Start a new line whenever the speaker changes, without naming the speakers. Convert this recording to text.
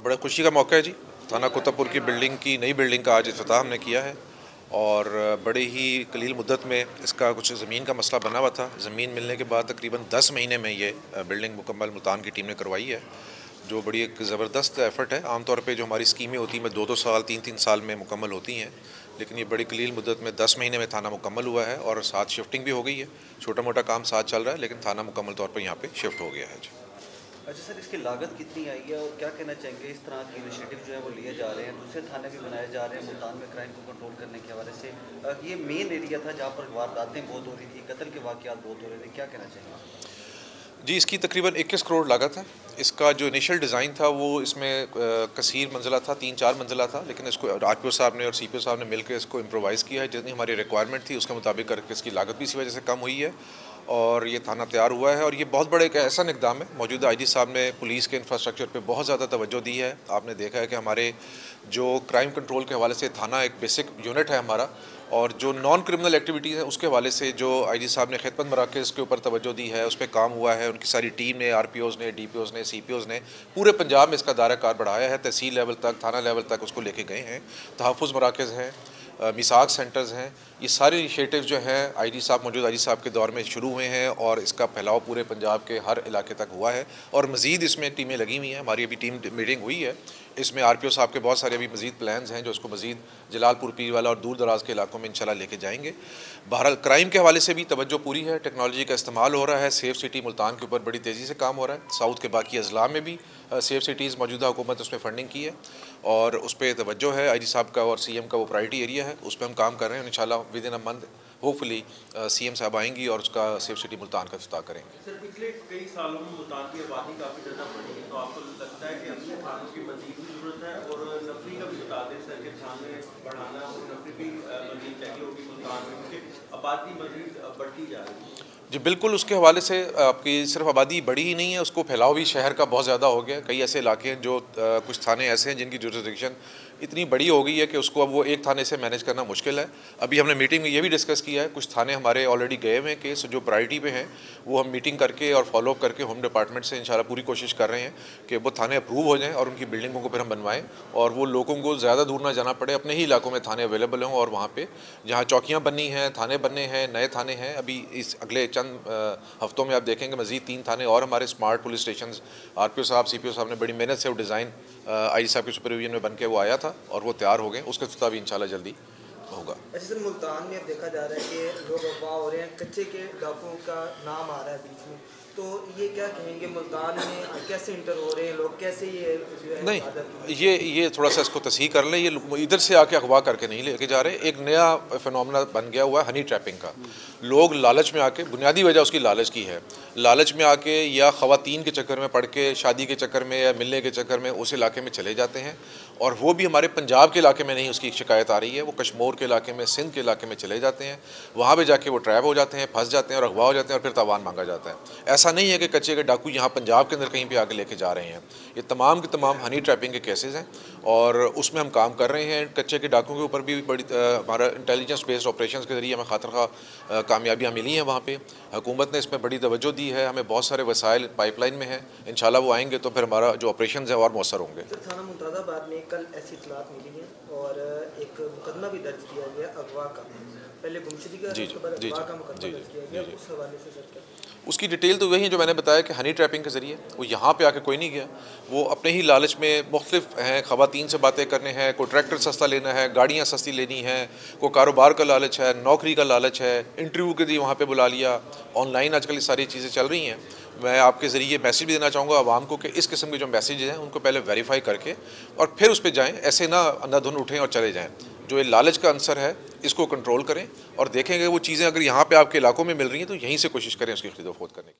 बड़ा खुशी का मौका है जी। थाना कुतुबपुर की बिल्डिंग की नई बिल्डिंग का आज इफ्तिताह हमने किया है और बड़े ही कलील मुद्दत में इसका कुछ ज़मीन का मसला बना हुआ था। ज़मीन मिलने के बाद तकरीबन 10 महीने में ये बिल्डिंग मुकम्मल मुल्तान की टीम ने करवाई है, जो बड़ी एक ज़बरदस्त एफ़र्ट है। आमतौर पे जो हमारी स्कीमें होती हैं 2-2 साल 3-3 साल में मुकम्मल होती हैं, लेकिन ये बड़ी कलील मुद्दत में 10 महीने में थाना मुकम्मल हुआ है और साथ शिफ्टिंग भी हो गई है। छोटा मोटा काम साथ चल रहा है, लेकिन थाना मुकम्मल तौर पर यहाँ पर शिफ्ट हो गया है जी।
अच्छा सर, इसकी लागत कितनी आई है और क्या कहना चाहेंगे? इस तरह के इनिशिएटिव जो है वो लिए जा रहे हैं, दूसरे थाने भी बनाए जा रहे हैं मुल्तान में क्राइम को कंट्रोल करने के हवाले से। ये मेन एरिया था जहाँ पर वारदातें बहुत हो रही थी, कत्ल के वाक़यात बहुत हो रहे थे, क्या कहना चाहेंगे?
जी, इसकी तकरीबन 21 करोड़ लागत है। इसका जो इनिशियल डिज़ाइन था वो इसमें कसीर मंजिला था, 3-4 मंजिला था, लेकिन इसको आरपीओ साहब ने और सीपीओ साहब ने मिलकर इसको इम्प्रोवाइज़ किया है। जितनी हमारी रिक्वायरमेंट थी उसके मुताबिक करके इसकी लागत भी इसी वजह से कम हुई है और ये थाना तैयार हुआ है। और ये बहुत बड़ा एक ऐसा इक़दाम है। मौजूदा आईजी साहब ने पुलिस के इंफ्रास्ट्रक्चर पे बहुत ज़्यादा तवज्जो दी है। आपने देखा है कि हमारे जो क्राइम कंट्रोल के हवाले से थाना एक बेसिक यूनिट है हमारा, और जो नॉन क्रिमिनल एक्टिविटीज़ हैं उसके हवाले से जो आईजी साहब ने खिदमत मराकज़ के ऊपर तवज्जो दी है, उस पर काम हुआ है। उनकी सारी टीम ने, आरपीओज़ ने, डीपीओज़ ने, सीपीओज़ ने पूरे पंजाब में इसका दायरा कार बढ़ाया है। तहसील लेवल तक, थाना लेवल तक उसको लेके गए हैं। तहफ़्फ़ुज़ मराकज़ हैं, मिसाक सेंटर्स हैं। ये सारे इनिशिएटिव जो हैं आईजी साहब, मौजूदा आईजी साहब के दौर में शुरू हुए हैं और इसका फैलाव पूरे पंजाब के हर इलाके तक हुआ है और मज़ीद इसमें टीमें लगी हुई हैं। हमारी अभी टीम मीटिंग हुई है, इसमें आरपीओ साहब के बहुत सारे अभी मज़ीद प्लान्स हैं जो इसको मज़ीद जलालपुर, पीरवाला और दूर दराज के इलाकों में इंशाल्लाह लेके जाएंगे। बहरहाल क्राइम के हवाले से भी तवज्जो पूरी है, टेक्नोलॉजी का इस्तेमाल हो रहा है। सेफ़ सिटी मुल्तान के ऊपर बड़ी तेज़ी से काम हो रहा है। साउथ के बाकी अजला में भी सेफ़ सिटीज़ मौजूदा हुकूमत उसमें फ़ंडिंग की है और उस पर तवज्जो है। आईजी साहब का और सीएम का वो प्रायोरिटी एरिया है, उस पर हम काम कर रहे हैं। इंशाल्लाह with in a month hopefully CM साहब आएंगी और उसका सेफ सिटी मुल्तान का इफ्तिताह करेंगे।
सर, पिछले कई सालों में मुल्तान की आबादी काफ़ी ज़्यादा बढ़ी है, तो आपको लगता है कि अपने थानों की मज़ीद भी ज़रूरत है? और नफरी का भी बता दें सर कि थाने बढ़ाना और नफरी भी मज़ीद चाहिए होगी मुल्तान में, क्योंकि आबादी मज़ीद बढ़ती जा रही है।
जी बिल्कुल, उसके हवाले से आपकी सिर्फ आबादी बढ़ी ही नहीं है, उसको फैलाव भी शहर का बहुत ज़्यादा हो गया। कई ऐसे इलाके हैं जो कुछ थाने ऐसे हैं जिनकी जुरिसडिक्शन इतनी बड़ी हो गई है कि उसको अब वो एक थाने से मैनेज करना मुश्किल है। अभी हमने मीटिंग में ये भी डिस्कस किया है, कुछ थाने हमारे ऑलरेडी गए हुए हैं केस जो प्रायोरिटी पे हैं, वो हम मीटिंग करके और फॉलोअप करके होम डिपार्टमेंट से इंशाल्लाह पूरी कोशिश कर रहे हैं कि वो थाने अप्रूव हो जाएँ और उनकी बिल्डिंगों को फिर हम बनवाएँ और वो लोगों को ज़्यादा दूर ना जाना पड़े, अपने ही इलाकों में थाने अवेलेबल हों और वहाँ पर जहाँ चौकियाँ बननी हैं, थाने बनने हैं, नए थाने हैं। अभी इस अगले चंद हफ्तों में आप देखेंगे मज़ीद 3 थाने और हमारे स्मार्ट पुलिस स्टेशन आरपीओ साहब, सीपीओ साहब ने बड़ी मेहनत से वो डिज़ाइन आईजी साहब के सुपरविजन में बन के वो आया था और वो तैयार हो गए। उसका इफ्तिताह भी इंशाल्लाह जल्दी होगा।
अच्छा सर, मुल्तान में देखा जा रहा है कि लोग अफवाह हो रहे हैं, कच्चे के डाकुओं का नाम आ रहा है बीच में, तो ये क्या कहेंगे? मुल्तान में कैसे इंटर हो रहे हैं लोग, कैसे ये जो है
नहीं, ये थोड़ा सा इसको तस्हीह कर लें। ये इधर से आके अगवा करके नहीं लेके जा रहे। एक नया फिनोमेना बन गया हुआ है हनी ट्रैपिंग का। लोग लालच में आके, बुनियादी वजह उसकी लालच की है, लालच में आके या ख़वातीन के चक्कर में पड़ के, शादी के चक्कर में या मिलने के चक्कर में उस इलाके में चले जाते हैं। और वो भी हमारे पंजाब के इलाके में नहीं उसकी शिकायत आ रही है, वो कश्मीर के इलाके में, सिंध के इलाके में चले जाते हैं। वहाँ पर जाके वो ट्रैप हो जाते हैं, फंस जाते हैं और अगवा हो जाते हैं और फिर तावान मांगा जाता है। ऐसा नहीं है कि कच्चे के डाकू यहाँ पंजाब के अंदर कहीं पे आके लेके जा रहे हैं। ये तमाम के तमाम हनी ट्रैपिंग के केसेस हैं और उसमें हम काम कर रहे हैं। कच्चे के डाकुओं के ऊपर भी बड़ी हमारा इंटेलिजेंस बेस्ड ऑपरेशंस के ज़रिए हमें खातिर कामयाबियाँ मिली हैं। वहाँ पे हुकूमत ने इसमें बड़ी तवज्जो दी है। हमें बहुत सारे वसाइल पाइपलाइन में हैं, इंशाल्लाह वो आएंगे तो फिर हमारा जो ऑपरेशन है और मौसर होंगे।
थाना मुमताज़ाबाद में कल ऐसी इतलात मिली है और एक मुकदमा भी दर्ज किया गया अगवा का, पहले गुमशुदगी का, उसके बाद अगवा का मुकदमा दर्ज किया गया। उस हवाले से सर क्या
उसकी डिटेल तो वही है जो मैंने बताया कि हनी ट्रैपिंग के ज़रिए वो यहाँ पे आके कोई नहीं गया, वो अपने ही लालच में मुख्तलिफ हैं, ख़वातीन से बातें करने हैं, कोई ट्रैक्टर सस्ता लेना है, गाड़ियाँ सस्ती लेनी है, कोई कारोबार का लालच है, नौकरी का लालच है, इंटरव्यू के लिए वहाँ पे बुला लिया। ऑनलाइन आजकल ये सारी चीज़ें चल रही हैं। मैं आपके ज़रिए मैसेज भी देना चाहूँगा आवाम को कि इस किस्म के जो मैसेज हैं उनको पहले वेरीफाई करके और फिर उस पर जाएँ। ऐसे ना अंधाधुंध उठें और चले जाएँ। जो ये लालच का अंसर है इसको कंट्रोल करें और देखेंगे वो चीज़ें अगर यहाँ पे आपके इलाकों में मिल रही हैं तो यहीं से कोशिश करें उसकी खरीदो फरोख्त करने की।